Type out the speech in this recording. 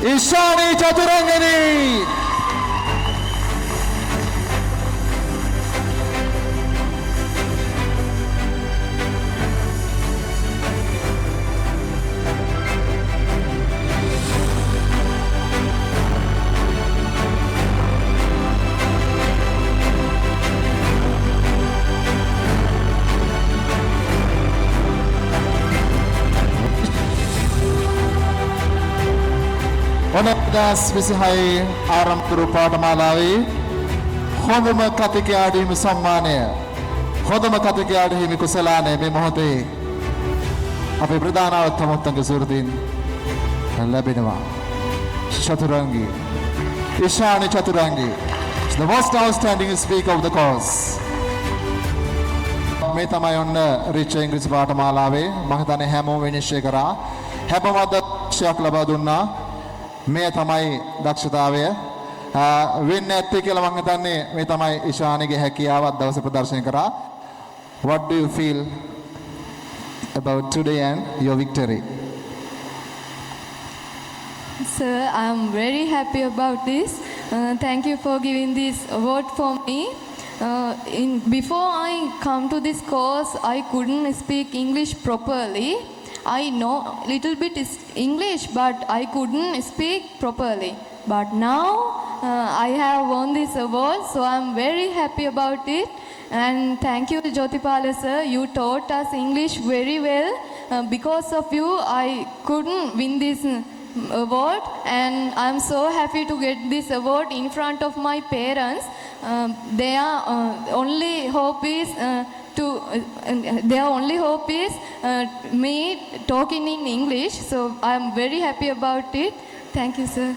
Ishani Chaturangani. ඔනදස් 26 ආරම්භ කරු පාඨමාලාවේ හොඳම කතිකයාට හිමි සම්මානය හොඳම කතිකයාට හිමි කුසලානය මේ මොහොතේ අපේ ප්‍රධාන අවතමොත්තන්ගේ සූරතින් ලැබෙනවා චතුරංගී ඉෂානි චතුරංගී the most outstanding speaker of the course මේ තමයි ඔන්න රිච් ඉංග්‍රීසි පාඨමාලාවේ මම හිතන්නේ හැමෝම විනිශ්චය කරා හැමෝම දක්ෂයක් ලබා දුන්නා මේ තමයි දක්ෂතාවය වෙන්නේ නැත්තේ කියලා මම හිතන්නේ මේ තමයි ඉෂානිගේ හැකියාව අද දවසේ ප්‍රදර්ශනය කරා what do you feel about today and your victory Sir, I am very happy about this. Thank you for giving this award for me. Before I come to this course, I couldn't speak English properly. I know little bit English, but I couldn't speak properly. But now I have won this award, so I'm very happy about it. And thank you, Jyotipala sir. You taught us English very well. Because of you, I couldn't win this award, and I'm so happy to get this award in front of my parents. Their only hope is me talking in English, so I'm very happy about it. Thank you, sir.